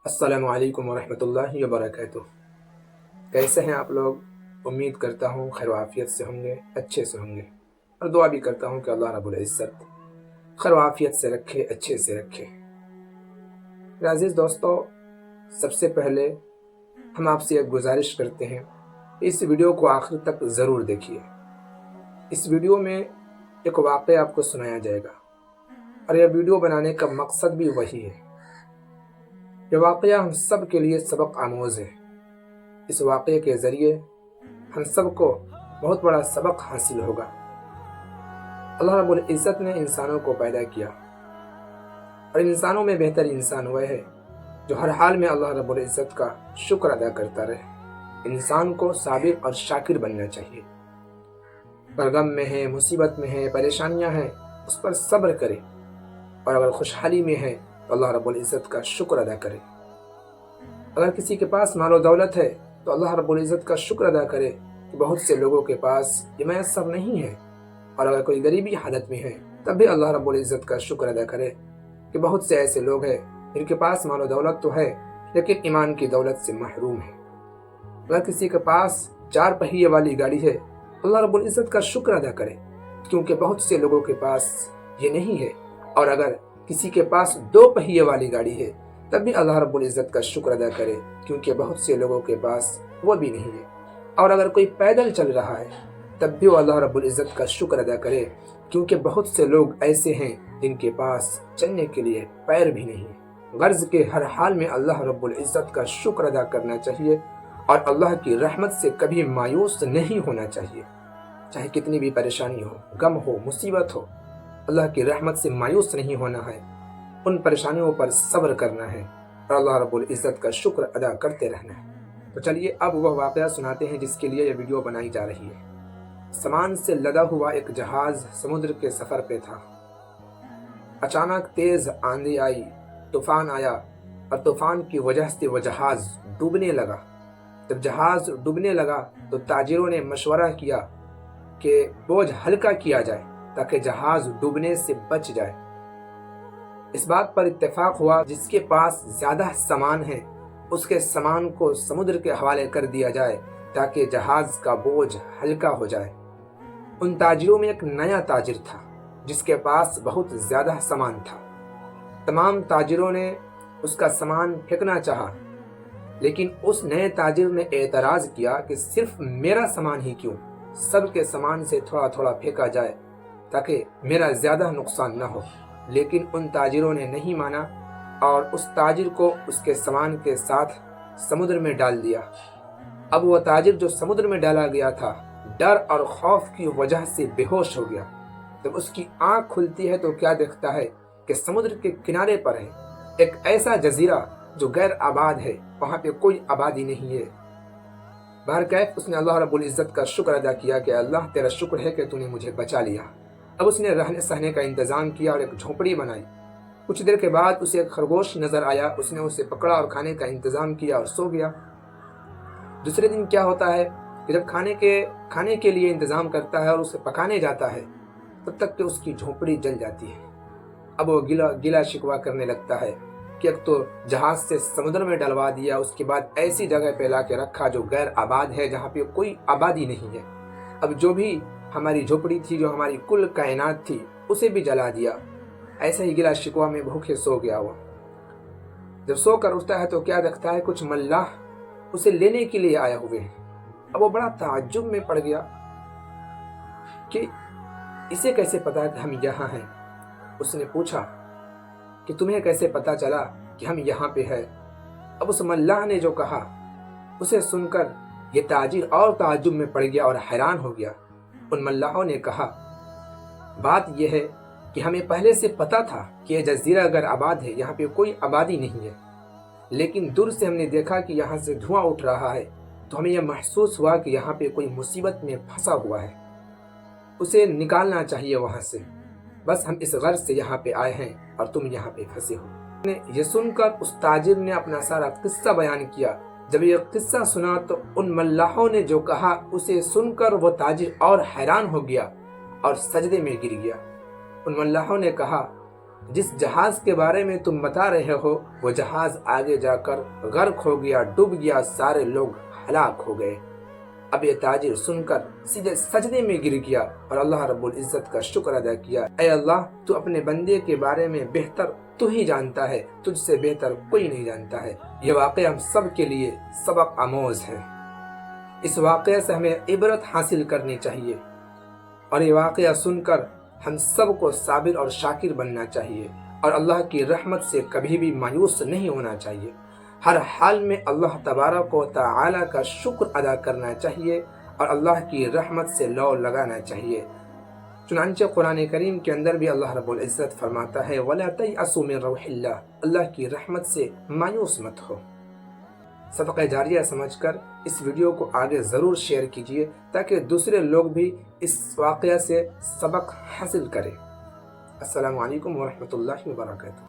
السلام علیکم ورحمۃ اللہ وبرکاتہ۔ کیسے ہیں آپ لوگ؟ امید کرتا ہوں خیر و عافیت سے ہوں گے، اچھے سے ہوں گے، اور دعا بھی کرتا ہوں کہ اللہ رب العزت خیر و عافیت سے رکھے، اچھے سے رکھے۔ میرے عزیز دوستو، سب سے پہلے ہم آپ سے ایک گزارش کرتے ہیں، اس ویڈیو کو آخر تک ضرور دیکھیے۔ اس ویڈیو میں ایک واقعہ آپ کو سنایا جائے گا، اور یہ ویڈیو بنانے کا مقصد بھی وہی ہے۔ یہ واقعہ ہم سب کے لیے سبق آموز ہے۔ اس واقعے کے ذریعے ہم سب کو بہت بڑا سبق حاصل ہوگا۔ اللہ رب العزت نے انسانوں کو پیدا کیا، اور انسانوں میں بہتر انسان وہ ہے جو ہر حال میں اللہ رب العزت کا شکر ادا کرتا رہے۔ انسان کو صابر اور شاکر بننا چاہیے۔ اگر غم میں ہے، مصیبت میں ہے، پریشانیاں ہیں، اس پر صبر کرے، اور اگر خوشحالی میں ہے تو اللہ رب العزت کا شکر ادا کرے۔ اگر کسی کے پاس مال و دولت ہے تو اللہ رب العزت کا شکر ادا کرے کہ بہت سے لوگوں کے پاس یہ میسر نہیں ہے، اور اگر کوئی غریبی حالت میں ہے تب بھی اللہ رب العزت کا شکر ادا کرے کہ بہت سے ایسے لوگ ہیں جن کے پاس مال و دولت تو ہے لیکن ایمان کی دولت سے محروم ہے۔ اگر کسی کے پاس 4 پہیے والی گاڑی ہے، اللہ رب العزت کا شکر ادا کرے کیونکہ بہت سے لوگوں کے پاس یہ نہیں ہے، اور اگر کسی کے پاس 2 پہیے والی گاڑی ہے تب بھی اللہ رب العزت کا شکر ادا کرے کیونکہ بہت سے لوگوں کے پاس وہ بھی نہیں ہے، اور اگر کوئی پیدل چل رہا ہے تب بھی وہ اللہ رب العزت کا شکر ادا کرے کیونکہ بہت سے لوگ ایسے ہیں جن کے پاس چلنے کے لیے پیر بھی نہیں ہے۔ غرض کے ہر حال میں اللہ رب العزت کا شکر ادا کرنا چاہیے، اور اللہ کی رحمت سے کبھی مایوس نہیں ہونا چاہیے۔ چاہے کتنی بھی پریشانی ہو، غم ہو، مصیبت ہو، اللہ کی رحمت سے مایوس نہیں ہونا ہے، ان پریشانیوں پر صبر کرنا ہے، اور اللہ رب العزت کا شکر ادا کرتے رہنا ہے۔ تو چلیے اب وہ واقعہ سناتے ہیں جس کے لیے یہ ویڈیو بنائی جا رہی ہے۔ سامان سے لدا ہوا ایک جہاز سمندر کے سفر پہ تھا۔ اچانک تیز آندھی آئی، طوفان آیا، اور طوفان کی وجہ سے وہ جہاز ڈوبنے لگا۔ جب جہاز ڈوبنے لگا تو تاجروں نے مشورہ کیا کہ بوجھ ہلکا کیا جائے تاکہ جہاز ڈوبنے سے بچ جائے۔ اس بات پر اتفاق ہوا جس کے پاس زیادہ سامان ہے اس کے سامان کو سمندر کے حوالے کر دیا جائے تاکہ جہاز کا بوجھ ہلکا ہو جائے۔ ان تاجروں میں ایک نیا تاجر تھا جس کے پاس بہت زیادہ سامان تھا۔ تمام تاجروں نے اس کا سامان پھینکنا چاہا، لیکن اس نئے تاجر نے اعتراض کیا کہ صرف میرا سامان ہی کیوں، سب کے سامان سے تھوڑا تھوڑا پھینکا جائے تاکہ میرا زیادہ نقصان نہ ہو۔ لیکن ان تاجروں نے نہیں مانا اور اس تاجر کو اس کے سامان کے ساتھ سمندر میں ڈال دیا۔ اب وہ تاجر جو سمندر میں ڈالا گیا تھا ڈر اور خوف کی وجہ سے بے ہوش ہو گیا۔ جب اس کی آنکھ کھلتی ہے تو کیا دیکھتا ہے کہ سمندر کے کنارے پر ہے ایک ایسا جزیرہ جو غیر آباد ہے، وہاں پہ کوئی آبادی نہیں ہے۔ بہرکیف اس نے اللہ رب العزت کا شکر ادا کیا کہ اللہ تیرا شکر ہے کہ تو نے مجھے بچا لیا۔ اب اس نے رہنے سہنے کا انتظام کیا اور ایک جھونپڑی بنائی۔ کچھ دیر کے بعد اسے ایک خرگوش نظر آیا، اس نے اسے پکڑا اور کھانے کا انتظام کیا اور سو گیا۔ دوسرے دن کیا ہوتا ہے کہ جب کھانے کے لیے انتظام کرتا ہے اور اسے پکانے جاتا ہے تب تک کہ اس کی جھونپڑی جل جاتی ہے۔ اب وہ گلا شکوا کرنے لگتا ہے کہ ایک تو جہاز سے سمندر میں ڈلوا دیا، اس کے بعد ایسی جگہ پہ لا کے رکھا جو غیر آباد ہے، جہاں پہ کوئی آبادی نہیں ہے۔ اب جو بھی ہماری جھونپڑی تھی، جو ہماری کل کائنات تھی، اسے بھی جلا دیا۔ ایسے ہی گلا شکوا میں بھوکے سو گیا وہ۔ جب سو کر اٹھتا ہے تو کیا دیکھتا ہے کچھ ملاح اسے لینے کے لیے آیا ہوئے ہیں۔ اب وہ بڑا تعجب میں پڑ گیا کہ اسے کیسے پتا کہ ہم یہاں ہیں۔ اس نے پوچھا کہ تمہیں کیسے پتا چلا کہ ہم یہاں پہ ہیں؟ اب اس ملاح نے جو کہا اسے سن کر یہ تاجر اور تعجب میں پڑ گیا اور حیران ہو گیا۔ ان ملاحوں نے کہا بات یہ ہے کہ ہمیں پہلے سے پتا تھا کہ یہ جزیرہ اگر آباد ہے، یہاں پہ کوئی آبادی نہیں ہے، لیکن دور سے ہم نے دیکھا کہ یہاں سے دھواں اٹھ رہا ہے تو ہمیں یہ محسوس ہوا کہ یہاں پہ کوئی مصیبت میں پھنسا ہوا ہے، اسے نکالنا چاہیے وہاں سے۔ بس ہم اس غرض سے یہاں پہ آئے ہیں اور تم یہاں پہ پھنسے ہو۔ یہ سن کر اس تاجر نے اپنا سارا قصہ بیان کیا۔ جب یہ قصہ سنا تو ان ملاحوں نے جو کہا اسے سن کر وہ تاجر اور حیران ہو گیا اور سجدے میں گر گیا۔ ان ملاحوں نے کہا جس جہاز کے بارے میں تم بتا رہے ہو وہ جہاز آگے جا کر غرق ہو گیا، ڈوب گیا، سارے لوگ ہلاک ہو گئے۔ اب یہ تاجر سن کر سیدھے سجدے میں گر گیا اور اللہ رب العزت کا شکر ادا کیا۔ اے اللہ، تو اپنے بندے کے بارے میں بہتر تو ہی جانتا ہے، تجھ سے بہتر کوئی نہیں جانتا ہے۔ یہ واقعہ ہم سب کے لیے سبق آموز ہے۔ اس واقعے سے ہمیں عبرت حاصل کرنی چاہیے اور یہ واقعہ سن کر ہم سب کو صابر اور شاکر بننا چاہیے اور اللہ کی رحمت سے کبھی بھی مایوس نہیں ہونا چاہیے۔ ہر حال میں اللہ تبارک و تعالی کا شکر ادا کرنا چاہیے اور اللہ کی رحمت سے لو لگانا چاہیے۔ چنانچہ قرآن کریم کے اندر بھی اللہ رب العزت فرماتا ہے وَلَا تَيْأَسُوا مِن رَوْحِ اللَّهِ، اللہ کی رحمت سے مایوس مت ہو۔ صدقہ جاریہ سمجھ کر اس ویڈیو کو آگے ضرور شیئر کیجیے تاکہ دوسرے لوگ بھی اس واقعہ سے سبق حاصل کریں۔ السلام علیکم ورحمۃ اللہ وبرکاتہ۔